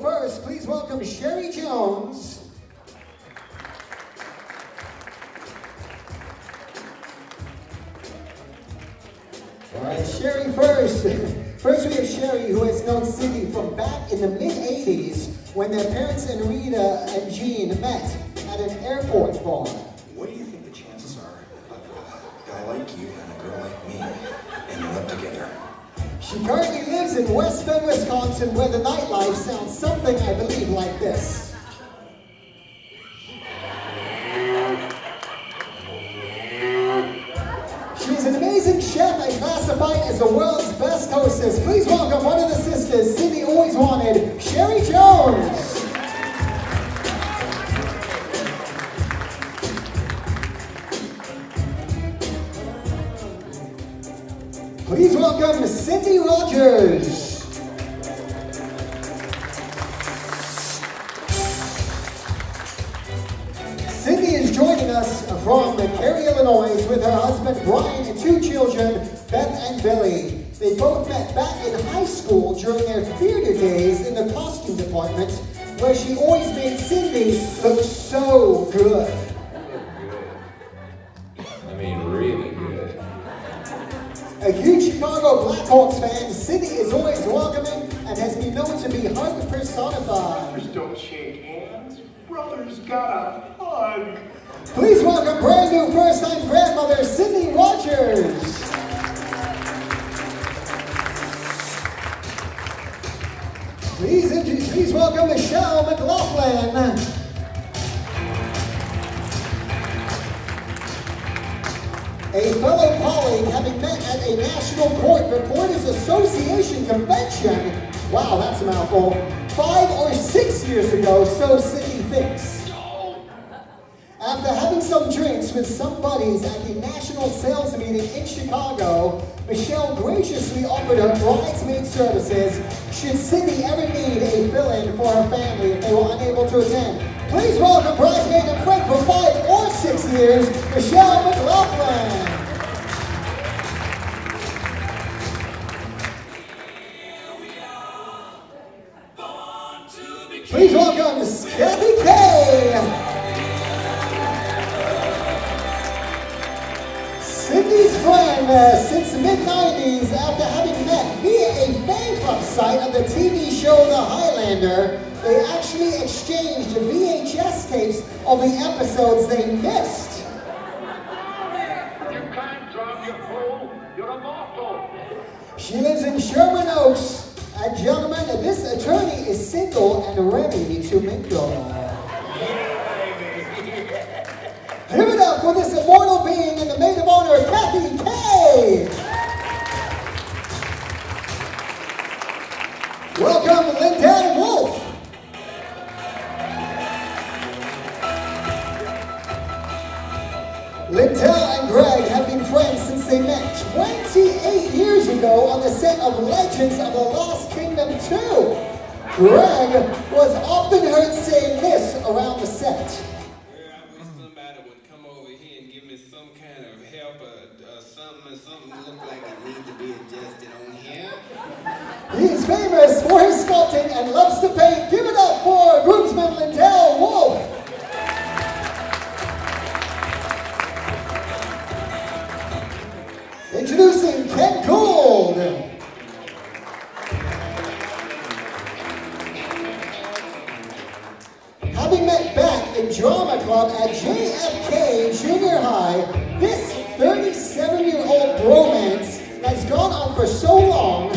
first, please welcome Sherry Jones. All right, Sherry first. First we have Sherry, who has known Cindy from back in the mid-'80s when their parents and Rita and Jean met at an airport bar. What do you think the chances are of a guy like you and a girl like me ending up together? She currently lives in West Bend, Wisconsin, where the nightlife sounds something, I believe, like this. She's an amazing chef and classified as the world's best hostess. Please welcome one of the sisters Cindy always wanted, Sherry Jones. Please welcome Cindy Rogers. Cindy is joining us from Cary, Illinois with her husband Brian and two children, Beth and Billy. They both met back in high school during their theater days in the costume department, where she always made Cindy look so good. I mean, really good. A huge Chicago Blackhawks fan, Cindy is always welcoming and has been known to be hug personified. Brothers don't shake hands. Brothers gotta hug. Please welcome brand new first-time grandmother, Cindy Rogers. Please welcome Michelle McLaughlin. A fellow colleague having met at a National Court Reporters Association convention. Wow, that's a mouthful. 5 or 6 years ago, so Cindy thinks. After having some drinks with some buddies at the national sales meeting in Chicago, Michelle graciously offered her bridesmaid services should Cindy ever need a fill-in for her family if they were unable to attend. Please welcome bridesmaid and friend for 5 or 6 years, Michelle McLaughlin. Please welcome Kathy Kay. Cindy's friend since the mid-'90s, after having met via a fan club site of the TV show The Highlander, they actually exchanged VHS tapes of the episodes they missed. You can't drive your pole. You're a mortal. She lives in Sherman Oaks. And gentlemen, this attorney is single and ready to mingle. Give it up for this immortal being and the maid of honor, Kathy Kay. Welcome, Lindell Wolf. Lindell and Greg have been friends since they met 28 years ago on the set of Legends of the Lost Kingdom 2. Greg was often heard saying this around the set. I wish somebody would come over here and give me some kind of help or something look like it needs to be adjusted on here. He is famous for his sculpting and loves to paint. Give it up for groomsman Lindell Wolf. Introducing Ken Gould. Having met back in drama club at JFK Junior High, this 37-year-old bromance has gone on for so long.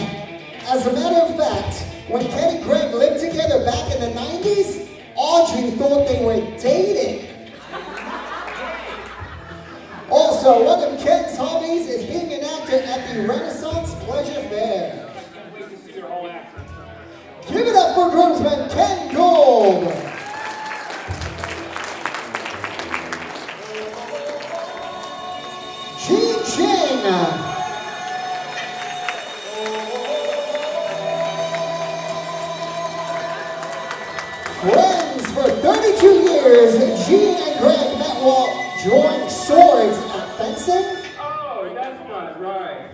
As a matter of fact, when Ken and Greg lived together back in the 90s, Audrey thought they were dating. Also, one of Ken's hobbies is being an actor at the Renaissance Pleasure Fair. Give it up for groomsman Ken Gould. Jean Ching. Friends for 32 years, Jean and Greg met while drawing swords at fencing. Oh, that's not right.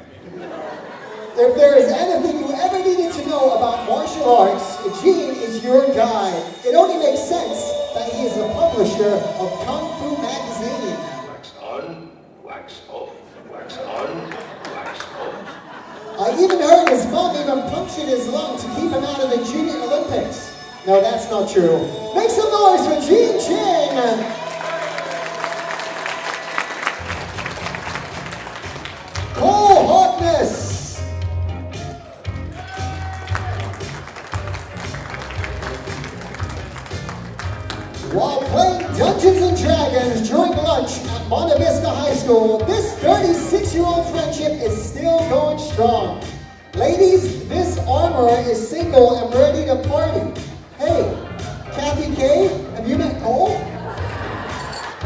If there is anything you ever needed to know about martial arts, Jean is is your guide. It only makes sense that he is the publisher of Kung Fu Magazine. Wax on, wax off, wax on, wax off. I even heard his mom even punctured his lung to keep him out of the Junior Olympics. No, that's not true. Make some noise for Gene Ching. Cole Harkness. While playing Dungeons and Dragons during lunch at Monte Vista High School, this 36-year-old friendship is still going strong. Ladies, this armor is single and ready to party. Hey, Kathy K, have you met Cole?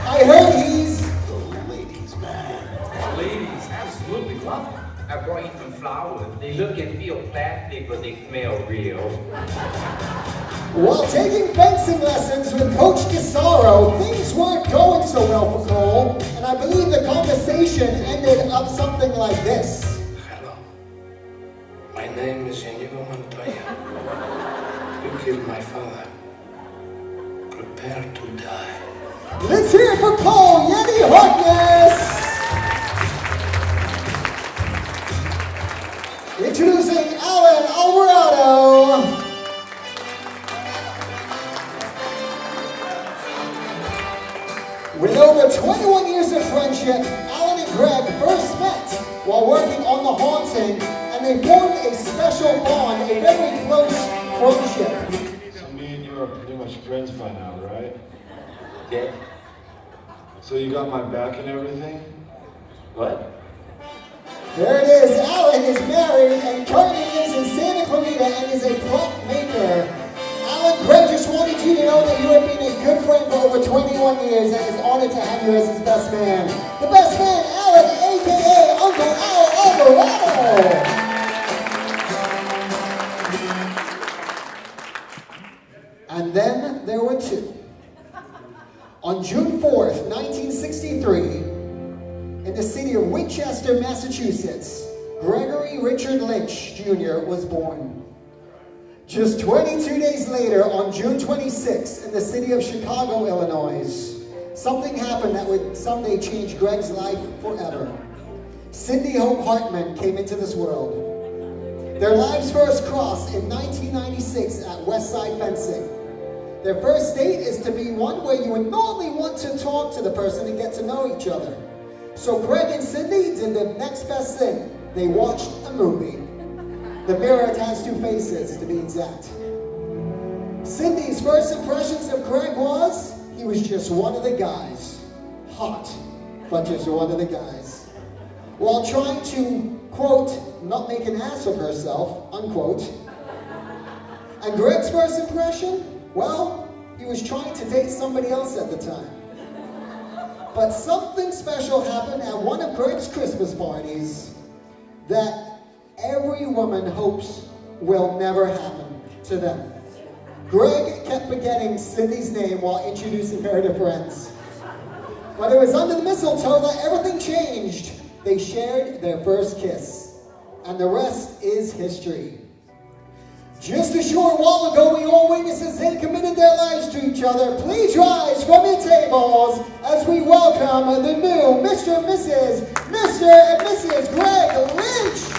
I heard he's... Ladies, man. Ladies, absolutely love them. I brought you some flowers. They look and feel plastic, but they smell real. While taking fencing lessons with Coach Gisaro, things weren't going so well for Cole, and I believe the conversation ended up something like this. Hello. My name is Inigo Montoya. You killed my father. Prepare to die. Let's hear it for Cole Yeti Harkness! Introducing Alan Alvarado. With over 21 years of friendship, Alan and Greg first met while working on The Haunting, and they formed a special bond, a very close friendship. So me and you are pretty much friends by now, right? Yeah. So you got my back and everything? What? There it is. Alan is married and currently lives in Santa Clarita and is a prop maker. Alan, Greg just wanted you to know that you have been a good friend for over 21 years and is honored to have you as his best man. The best man, Alan, a.k.a. Uncle Al Alvarado. And then there were two. On June 4th, 1963, in the city of Winchester, Massachusetts, Gregory Richard Lynch Jr. was born. Just 22 days later, on June 26th, in the city of Chicago, Illinois, something happened that would someday change Greg's life forever. Cindy Hope Hartman came into this world. Their lives first crossed in 1996 at Westside Fencing. Their first date is to be one where you would normally want to talk to the person and get to know each other. So Greg and Cindy did the next best thing. They watched a movie. The Mirror Has Two Faces, to be exact. Cindy's first impressions of Greg was, he was just one of the guys. Hot, but just one of the guys. While trying to, quote, not make an ass of herself, unquote. And Greg's first impression? Well, he was trying to date somebody else at the time. But something special happened at one of Greg's Christmas parties that every woman hopes will never happen to them. Greg kept forgetting Cindy's name while introducing her to friends. But it was under the mistletoe that everything changed. They shared their first kiss. And the rest is history. Just a short while ago, we all witnessed as they committed their lives to each other. Please rise from your tables as we welcome the new Mr. and Mrs. Greg Lynch.